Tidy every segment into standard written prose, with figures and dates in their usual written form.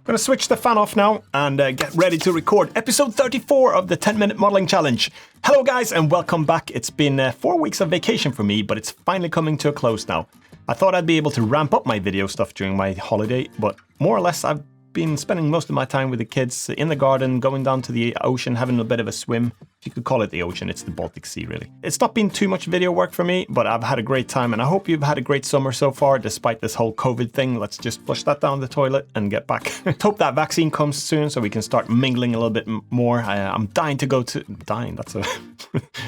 I'm gonna switch the fan off now and get ready to record episode 34 of the 10-minute modeling challenge. Hello guys and welcome back. It's been 4 weeks of vacation for me, but it's finally coming to a close now. I thought I'd be able to ramp up my video stuff during my holiday, but more or less I've been spending most of my time with the kids in the garden, going down to the ocean, having a bit of a swim. If you could call it the ocean, it's the Baltic Sea really. It's not been too much video work for me, but I've had a great time and I hope you've had a great summer so far despite this whole COVID thing. Let's just flush that down the toilet and get back. Hope that vaccine comes soon so we can start mingling a little bit more. I'm dying to go to... Dying, that's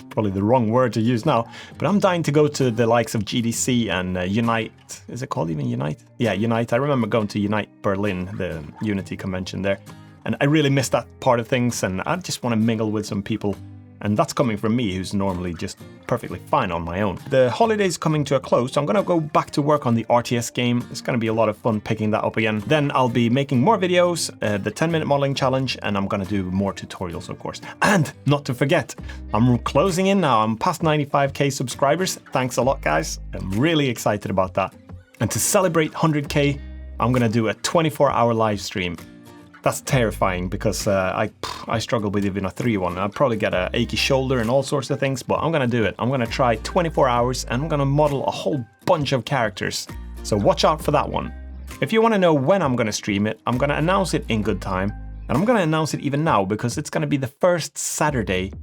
probably the wrong word to use now, but I'm dying to go to the likes of GDC and Unite. Is it called even Unite? Yeah, Unite. I remember going to Unite Berlin, the Unity convention there. And I really miss that part of things, and I just want to mingle with some people. And that's coming from me, who's normally just perfectly fine on my own. The holiday's coming to a close, so I'm going to go back to work on the RTS game. It's going to be a lot of fun picking that up again. Then I'll be making more videos, the 10-minute modeling challenge, and I'm going to do more tutorials, of course. And not to forget, I'm closing in now. I'm past 95k subscribers. Thanks a lot, guys. I'm really excited about that. And to celebrate 100k, I'm going to do a 24-hour live stream. That's terrifying because I struggle with even a 3-1. I'll probably get an achy shoulder and all sorts of things, but I'm going to do it. I'm going to try 24 hours and I'm going to model a whole bunch of characters. So watch out for that one. If you want to know when I'm going to stream it, I'm going to announce it in good time. And I'm going to announce it even now because it's going to be the first Saturday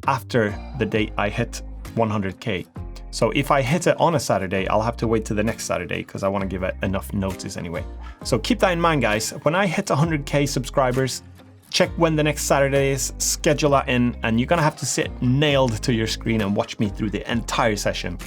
after the date I hit 100k. So if I hit it on a Saturday, I'll have to wait to the next Saturday because I want to give it enough notice anyway. So keep that in mind, guys. When I hit 100k subscribers, check when the next Saturday is, schedule that in, and you're going to have to sit nailed to your screen and watch me through the entire session.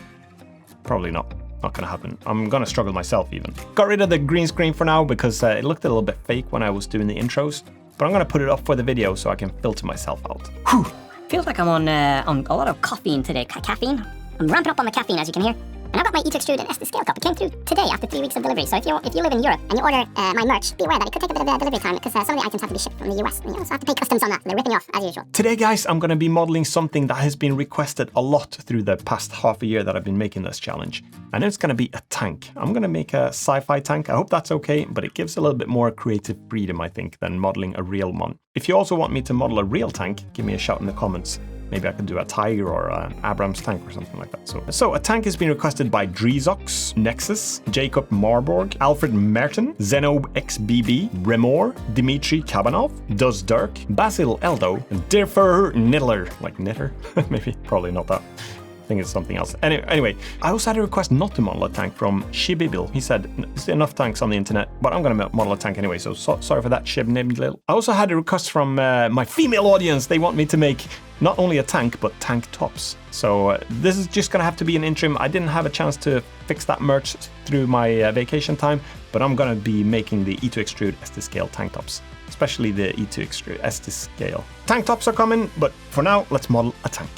Probably not going to happen. I'm going to struggle myself even. Got rid of the green screen for now because it looked a little bit fake when I was doing the intros, but I'm going to put it up for the video so I can filter myself out. Whew. Feels like I'm on a lot of caffeine today. Caffeine? I'm ramping up on the caffeine, as you can hear. And I've got my E2Extrude and scale cup. It came through today after 3 weeks of delivery. So if you live in Europe and you order my merch, be aware that it could take a bit of delivery time because some of the items have to be shipped from the US. And you also have to pay customs on that. They're ripping you off, as usual. Today, guys, I'm going to be modeling something that has been requested a lot through the past half a year that I've been making this challenge. And it's going to be a tank. I'm going to make a sci-fi tank. I hope that's okay, but it gives a little bit more creative freedom, I think, than modeling a real one. If you also want me to model a real tank, give me a shout in the comments. Maybe I could do a Tiger or an Abrams tank or something like that. So a tank has been requested by Drezox, Nexus, Jacob Marborg, Alfred Merton, Zenob XBB, Remor, Dmitry Kabanov, Does Dirk, Basil Eldo, Dirfer Nittler, like knitter? Maybe, probably not that. I think it's something else. Anyway, I also had a request not to model a tank from Shibibil. He said, there's enough tanks on the internet, but I'm going to model a tank anyway, so sorry for that, Shibibil. I also had a request from my female audience. They want me to make not only a tank, but tank tops. So this is just going to have to be an interim. I didn't have a chance to fix that merch through my vacation time, but I'm going to be making the E2Extrude SD Scale tank tops, especially the E2Extrude SD Scale. Tank tops are coming, but for now, let's model a tank.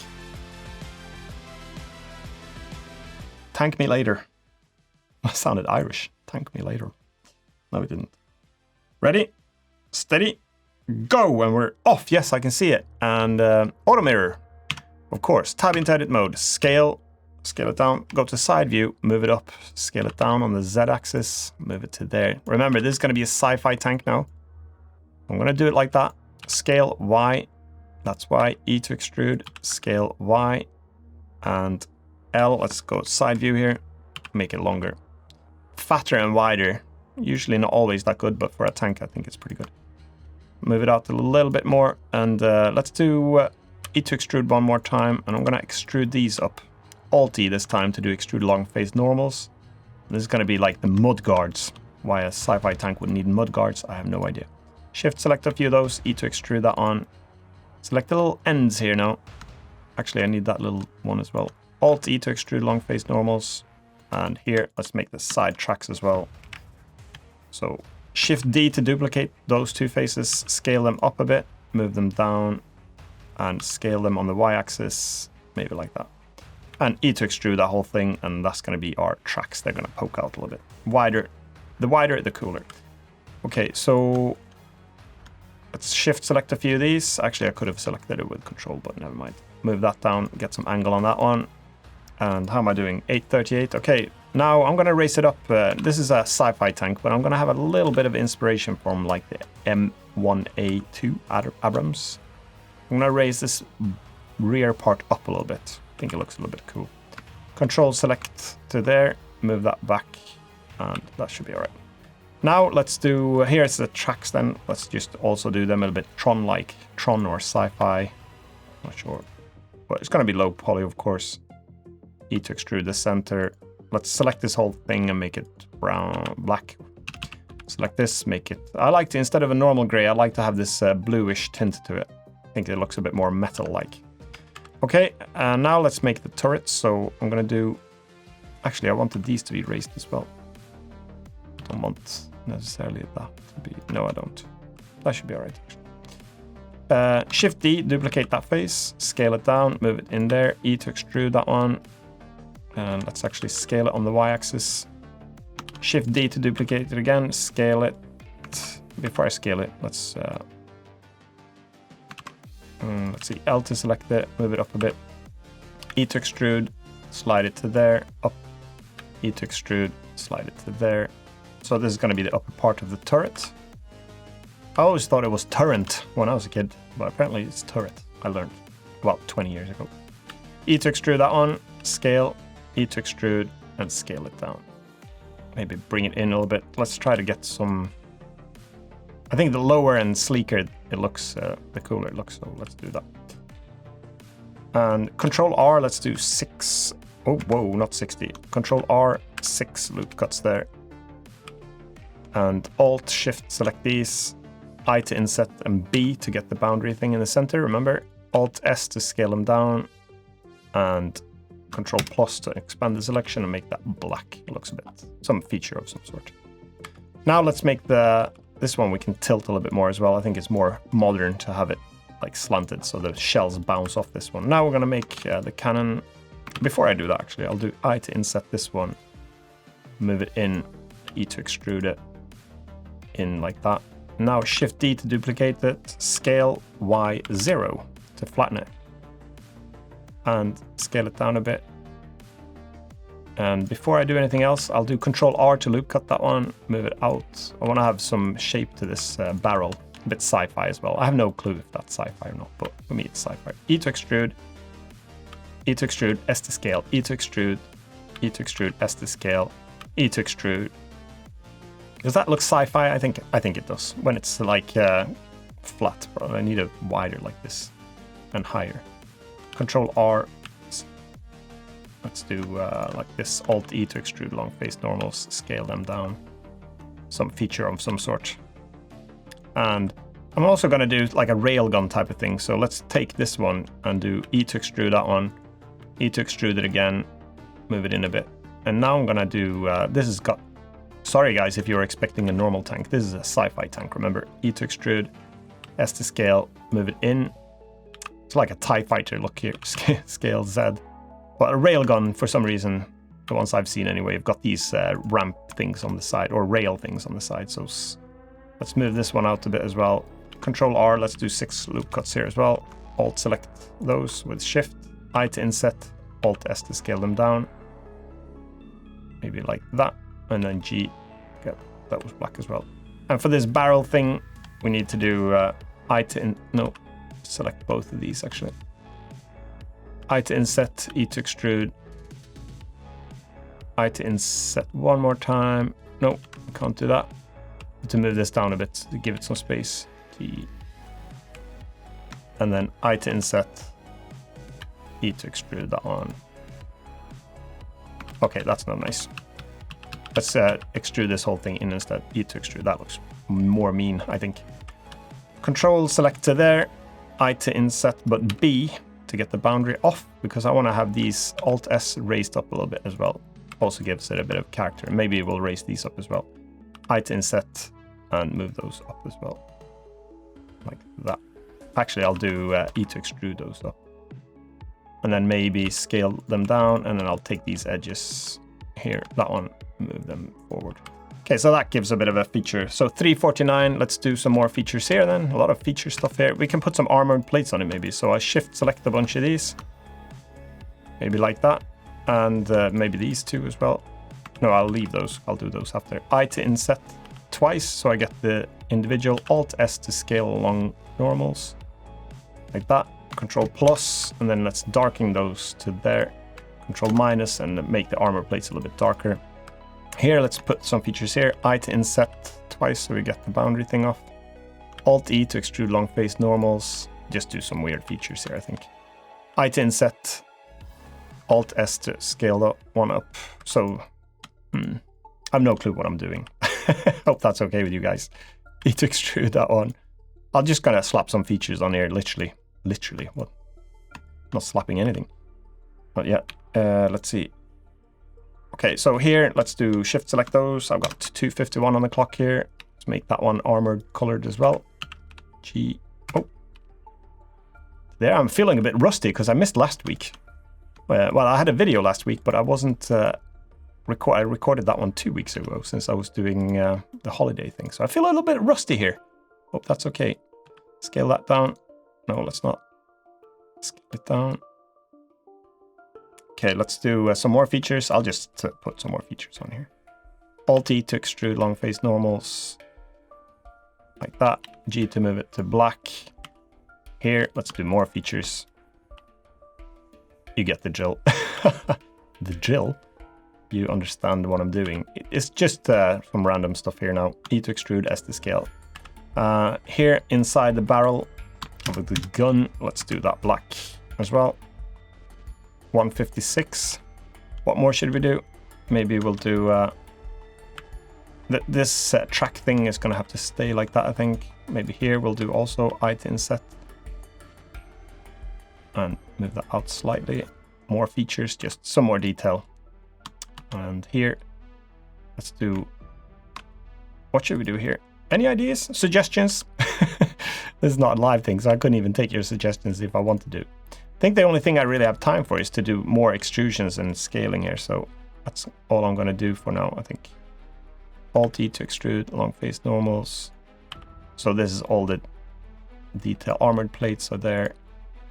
Tank me later. I sounded Irish. Tank me later. No, it didn't. Ready? Steady. Go! And we're off. Yes, I can see it. And auto mirror. Of course. Tab into edit mode. Scale. Scale it down. Go to side view. Move it up. Scale it down on the Z axis. Move it to there. Remember, this is going to be a sci-fi tank now. I'm going to do it like that. Scale Y. That's Y. E to extrude. Scale Y. And L, let's go side view here, make it longer. Fatter and wider, usually not always that good, but for a tank I think it's pretty good. Move it out a little bit more, and let's do E to extrude one more time, and I'm going to extrude these up. Alt-E this time to do extrude long face normals. This is going to be like the mud guards. Why a sci-fi tank would need mud guards, I have no idea. Shift select a few of those, E to extrude that on. Select the little ends here now. Actually, I need that little one as well. Alt-E to extrude long face normals. And here, let's make the side tracks as well. So Shift D to duplicate those two faces, scale them up a bit, move them down, and scale them on the Y-axis, maybe like that. And E to extrude that whole thing, and that's going to be our tracks. They're going to poke out a little bit. The wider, the cooler. Okay, so let's Shift select a few of these. Actually, I could have selected it with Control, but never mind. Move that down, get some angle on that one. And how am I doing? 838. Okay, Now I'm gonna raise it up. This is a sci-fi tank, but I'm gonna have a little bit of inspiration from like the M1A2 Abrams. I'm gonna raise this rear part up a little bit. I think it looks a little bit cool. Control select to there, move that back, and that should be all right. Now let's do, here's the tracks then. Let's just also do them a little bit Tron-like, Tron or sci-fi, not sure. But it's gonna be low poly, of course. E to extrude the center. Let's select this whole thing and make it brown, black. Select this, make it, I like to, instead of a normal gray, I like to have this bluish tint to it. I think it looks a bit more metal-like. Okay, now let's make the turrets. So I'm gonna do, actually I wanted these to be raised as well. Don't want necessarily that to be, no I don't. That should be all right. Shift D, duplicate that face, scale it down, move it in there, E to extrude that one. And let's actually scale it on the y-axis. Shift D to duplicate it again, scale it. Before I scale it, let's see, L to select it, move it up a bit. E to extrude, slide it to there, up. E to extrude, slide it to there. So this is going to be the upper part of the turret. I always thought it was turret when I was a kid, but apparently it's turret. I learned about 20 years ago. E to extrude that one, scale, E to extrude, and scale it down. Maybe bring it in a little bit. Let's try to get some... I think the lower and sleeker it looks, the cooler it looks, so let's do that. And Control R, let's do 6. Oh, whoa, not 60. Control R, 6 loop cuts there. And Alt, Shift, select these. I to inset and B to get the boundary thing in the center, remember? Alt S to scale them down. And Control plus to expand the selection and make that black. It looks a bit, some feature of some sort. Now let's make this one we can tilt a little bit more as well. I think it's more modern to have it like slanted so the shells bounce off this one. Now we're gonna make the Canon. Before I do that actually, I'll do I to inset this one, move it in, E to extrude it in like that. Now Shift D to duplicate it, scale Y0 to flatten it. And scale it down a bit. And before I do anything else, I'll do Control R to loop cut that one, move it out. I want to have some shape to this barrel, a bit sci-fi as well. I have no clue if that's sci-fi or not, but for me it's sci-fi. E to extrude, E to extrude, S to scale, E to extrude, E to extrude, S to scale, E to extrude. Does that look sci-fi? I think it does. When it's like flat, probably I need it wider like this and higher. Control R. Let's do like this, Alt E to extrude long face normals, scale them down. Some feature of some sort. And I'm also going to do like a railgun type of thing. So let's take this one and do E to extrude that one, E to extrude it again, move it in a bit. And now I'm going to do, this has got, sorry guys if you were expecting a normal tank, this is a sci-fi tank, remember? E to extrude, S to scale, move it in. It's like a TIE fighter look here, scale Z. But a railgun, for some reason, the ones I've seen anyway, have got these ramp things on the side, or rail things on the side. So let's move this one out a bit as well. Control R, let's do 6 loop cuts here as well. Alt select those with Shift, I to inset, Alt S to scale them down. Maybe like that, and then G, okay, that was black as well. And for this barrel thing, we need to do I to, select both of these actually. I to inset, E to extrude, I to inset one more time. No, can't do that. To move this down a bit to give it some space. T. And then I to inset, E to extrude that one. Okay, that's not nice. Let's extrude this whole thing in instead. E to extrude, that looks more mean, I think. Control select to there, I to inset, but B to get the boundary off, because I want to have these Alt S raised up a little bit as well. Also gives it a bit of character. Maybe we'll raise these up as well. I to inset and move those up as well. Like that. Actually, I'll do E to extrude those up. And then maybe scale them down, and then I'll take these edges here, that one, move them forward. Okay, so that gives a bit of a feature. So 349, let's do some more features here then. A lot of feature stuff here. We can put some armored plates on it maybe. So I shift select a bunch of these. Maybe like that. And maybe these two as well. No, I'll leave those. I'll do those after. I to inset twice, so I get the individual. Alt S to scale along normals. Like that. Control plus, and then let's darken those to there. Control minus, and make the armor plates a little bit darker. Here, let's put some features here. I to inset twice, so we get the boundary thing off. Alt E to extrude long face normals. Just do some weird features here, I think. I to inset. Alt S to scale that one up. So, I have no clue what I'm doing. Hope that's okay with you guys. E to extrude that one. I'll just kind of slap some features on here, literally. Literally, what? Not slapping anything. But yeah, let's see. Okay, so here, let's do shift select those. I've got 251 on the clock here. Let's make that one armored colored as well. Oh. There, I'm feeling a bit rusty because I missed last week. Well, I had a video last week, but I wasn't... I recorded that one 2 weeks ago since I was doing the holiday thing. So I feel a little bit rusty here. Hope that's okay. Scale that down. No, let's not. Scale it down. Okay, let's do some more features. I'll just put some more features on here. Alt-E to extrude long face normals. Like that. G to move it to black. Here, let's do more features. You get the drill. The drill? You understand what I'm doing. It's just some random stuff here now. E to extrude, S to scale. Here, inside the barrel of the gun, let's do that black as well. 156. What more should we do? Maybe we'll do... this track thing is going to have to stay like that, I think. Maybe here we'll do also I to inset. And move that out slightly. More features, just some more detail. And here, let's do... What should we do here? Any ideas? Suggestions? This is not a live thing, so I couldn't even take your suggestions if I wanted to. I think the only thing I really have time for is to do more extrusions and scaling here, so that's all I'm going to do for now, I think. Alt-E to extrude long face normals. So this is all the detail. Armored plates are there.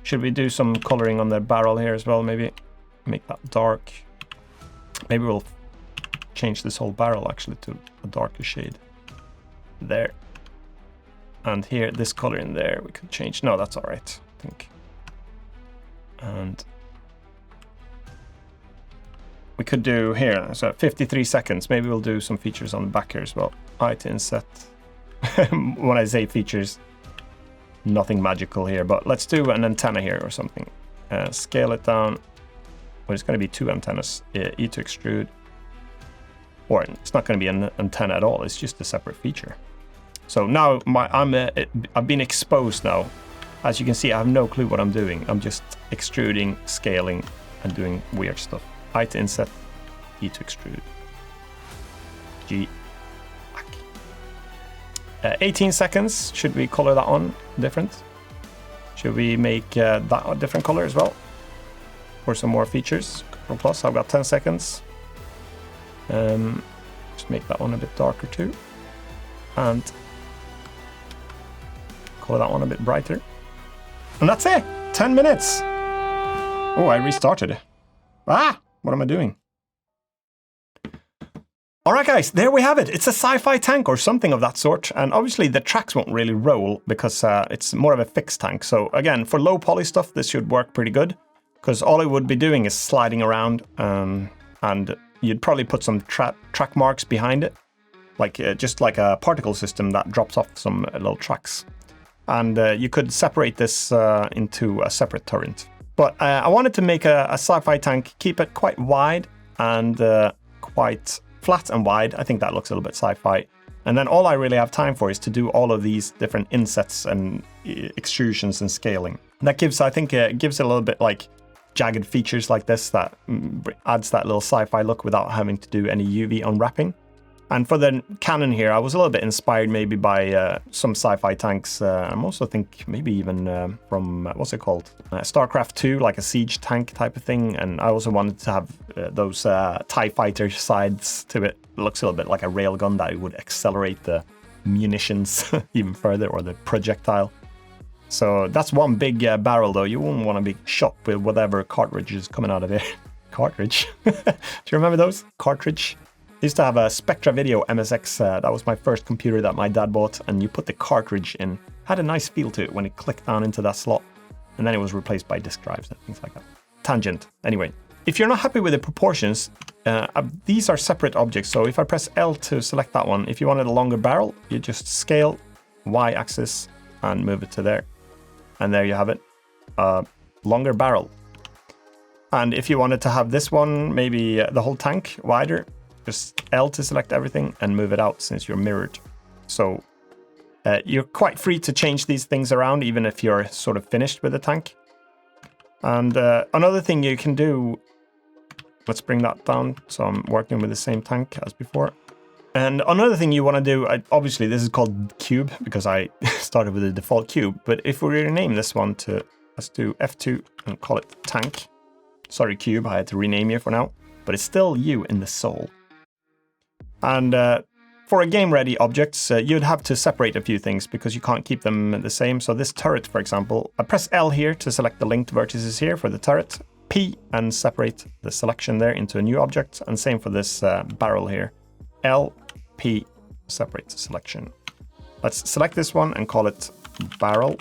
Should we do some coloring on the barrel here as well, maybe? Make that dark. Maybe we'll change this whole barrel actually to a darker shade. There. And here, this color in there, we could change. No, that's all right, I think. And we could do here, so 53 seconds. Maybe we'll do some features on the back here as well. I to inset. When I say features, nothing magical here, but let's do an antenna here or something. Scale it down. Well, it's going to be 2 antennas. E to extrude. Or it's not going to be an antenna at all. It's just a separate feature. So now I've been exposed now. As you can see, I have no clue what I'm doing. I'm just extruding, scaling, and doing weird stuff. I to inset, E to extrude. G. Back. 18 seconds. Should we color that on different? Should we make that a different color as well? For some more features. Control plus, I've got 10 seconds. Just make that one a bit darker too. And color that one a bit brighter. And that's it! 10 minutes! Oh, I restarted. Ah! What am I doing? Alright guys, there we have it. It's a sci-fi tank or something of that sort. And obviously the tracks won't really roll because it's more of a fixed tank. So again, for low poly stuff, this should work pretty good. Because all it would be doing is sliding around. And you'd probably put some track marks behind it. Like just like a particle system that drops off some little tracks. And you could separate this into a separate turret. But I wanted to make a sci-fi tank, keep it quite wide and quite flat and wide. I think that looks a little bit sci-fi. And then all I really have time for is to do all of these different insets and extrusions and scaling. And that gives, I think, gives it a little bit like jagged features like this that adds that little sci-fi look without having to do any UV unwrapping. And for the Canon here, I was a little bit inspired maybe by some sci-fi tanks. I'm also think maybe even from, what's it called? StarCraft 2, like a siege tank type of thing. And I also wanted to have those TIE fighter sides to it. It looks a little bit like a railgun that would accelerate the munitions even further, or the projectile. So that's one big barrel though. You wouldn't want to be shot with whatever cartridge is coming out of it. Cartridge? Do you remember those? Cartridge? used to have a Spectra Video MSX. That was my first computer that my dad bought, and you put the cartridge in. Had a nice feel to it when it clicked down into that slot, and then it was replaced by disk drives and things like that. Tangent. Anyway, if you're not happy with the proportions, these are separate objects. So if I press L to select that one, if you wanted a longer barrel, you just scale Y-axis and move it to there. And there you have it, longer barrel. And if you wanted to have this one, maybe the whole tank wider, just L to select everything and move it out since you're mirrored. So you're quite free to change these things around, even if you're sort of finished with the tank. And another thing you can do, let's bring that down. So I'm working with the same tank as before. And another thing you want to do, obviously this is called cube because I started with the default cube. But if we rename this one to, let's do F2 and call it tank. Sorry, cube, I had to rename you for now. But it's still you in the soul. And for a game-ready objects, you'd have to separate a few things because you can't keep them the same. So this turret, for example, I press L here to select the linked vertices here for the turret. P and separate the selection there into a new object. And same for this barrel here. L, P, separate the selection. Let's select this one and call it barrel.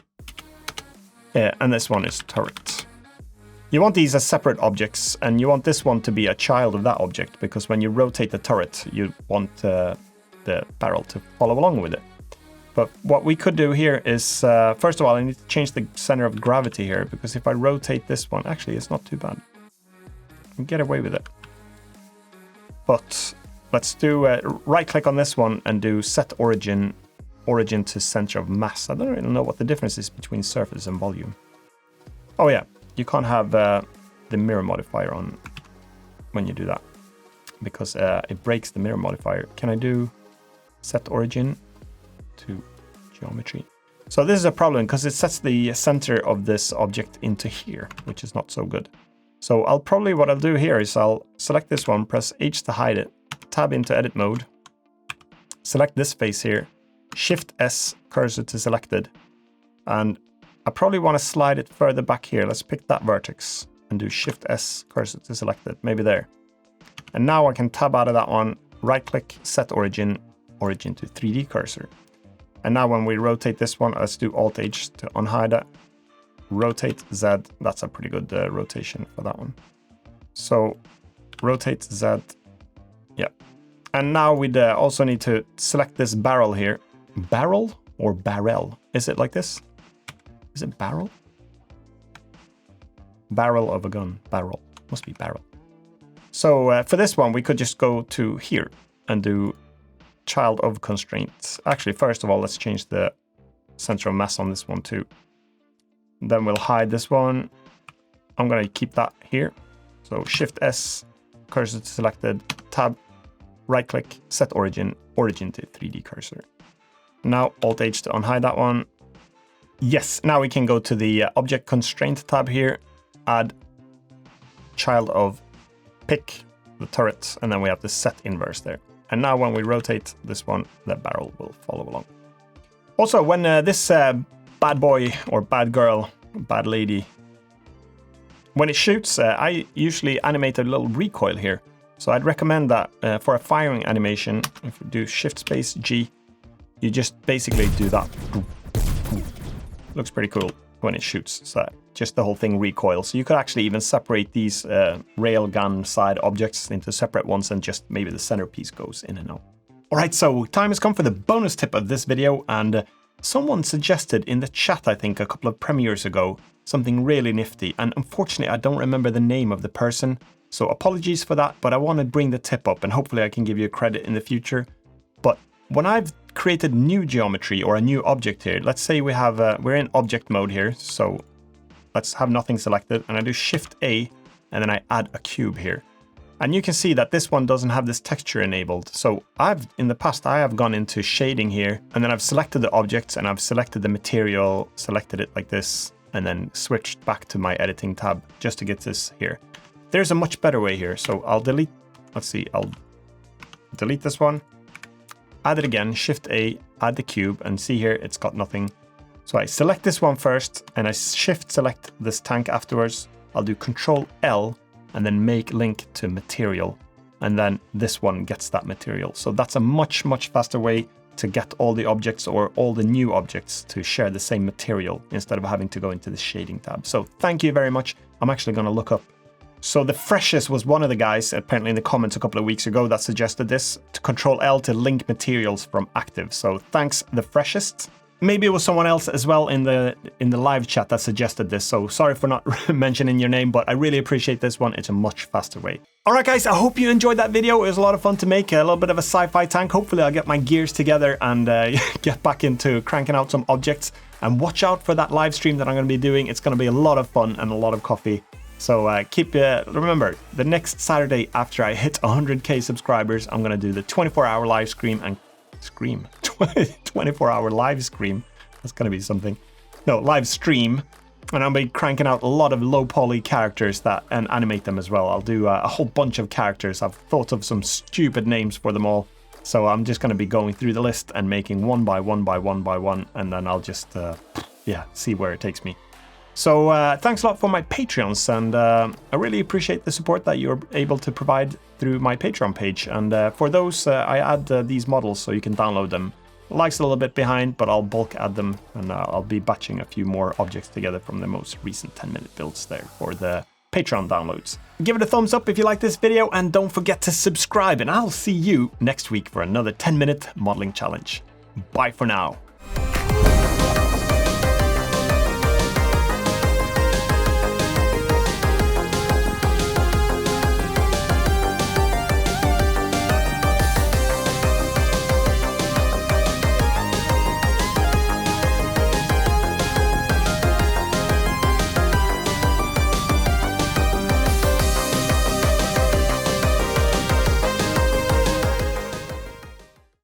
And this one is turret. You want these as separate objects, and you want this one to be a child of that object, because when you rotate the turret, you want the barrel to follow along with it. But what we could do here is, first of all, I need to change the center of gravity here, because if I rotate this one, actually, it's not too bad. I can get away with it. But let's do right-click on this one and do set origin to center of mass. I don't really know what the difference is between surface and volume. Oh yeah. You can't have the mirror modifier on when you do that because it breaks the mirror modifier. Can I do set origin to geometry? So this is a problem because it sets the center of this object into here, which is not so good. So what I'll do here is I'll select this one, press H to hide it, tab into edit mode, select this face here, Shift S, cursor to selected, and I probably want to slide it further back here. Let's pick that vertex and do Shift S, cursor to selected, maybe there. And now I can tab out of that one, right click, set origin to 3D cursor. And now when we rotate this one, let's do Alt H to unhide that. Rotate Z, that's a pretty good rotation for that one. So rotate Z, yeah. And now we'd also need to select this barrel here. Barrel or barrel? Is it like this? Is it barrel? Barrel of a gun. Barrel. Must be barrel. So for this one, we could just go to here and do child of constraints. Actually, first of all, let's change the center of mass on this one too. Then we'll hide this one. I'm going to keep that here. So Shift S, cursor to selected, tab, right click, set origin to 3D cursor. Now Alt H to unhide that one. Yes, now we can go to the object constraint tab here, add child of, pick the turret, and then we have the set inverse there. And now when we rotate this one, the barrel will follow along. Also, when this bad boy or bad girl, bad lady, when it shoots, I usually animate a little recoil here. So I'd recommend that for a firing animation, if we do Shift Space G, you just basically do that. Looks pretty cool when it shoots. So just the whole thing recoils. So you could actually even separate these railgun side objects into separate ones and just maybe the centerpiece goes in and out. All right, so time has come for the bonus tip of this video, and someone suggested in the chat, I think a couple of premieres ago, something really nifty, and unfortunately I don't remember the name of the person, so apologies for that, but I want to bring the tip up and hopefully I can give you credit in the future. But when I've created new geometry or a new object here, let's say we have we're in object mode here, so let's have nothing selected, and I do Shift A and then I add a cube here. And you can see that this one doesn't have this texture enabled. So in the past, I have gone into shading here, and then I've selected the objects and I've selected the material, selected it like this, and then switched back to my editing tab just to get this here. There's a much better way here. So I'll delete, I'll delete this one, add it again, Shift A, add the cube, and see here, it's got nothing. So I select this one first and I Shift select this tank afterwards. I'll do Control L and then make link to material. and then this one gets that material. So that's a much, much faster way to get all the objects or all the new objects to share the same material instead of having to go into the shading tab. So thank you very much. I'm actually going to look up. So the Freshest was one of the guys, apparently in the comments a couple of weeks ago, that suggested this, to Control L to link materials from active. So thanks, the Freshest. Maybe it was someone else as well in the live chat that suggested this. So sorry for not mentioning your name, but I really appreciate this one. It's a much faster way. All right, guys, I hope you enjoyed that video. It was a lot of fun to make, a little bit of a sci-fi tank. Hopefully I'll get my gears together and get back into cranking out some objects. And watch out for that live stream that I'm going to be doing. It's going to be a lot of fun and a lot of coffee. So remember, the next Saturday after I hit 100k subscribers, I'm going to do the 24-hour live stream and 24-hour live stream. That's going to be something. No, live stream. And I'll be cranking out a lot of low poly characters and animate them as well. I'll do a whole bunch of characters. I've thought of some stupid names for them all. So I'm just going to be going through the list and making one by one by one by one. And then I'll just, see where it takes me. So thanks a lot for my Patreons, and I really appreciate the support that you're able to provide through my Patreon page. And for those, I add these models so you can download them. Like's a little bit behind, but I'll bulk add them, and I'll be batching a few more objects together from the most recent 10-minute builds there for the Patreon downloads. Give it a thumbs up if you like this video, and don't forget to subscribe, and I'll see you next week for another 10-minute modeling challenge. Bye for now.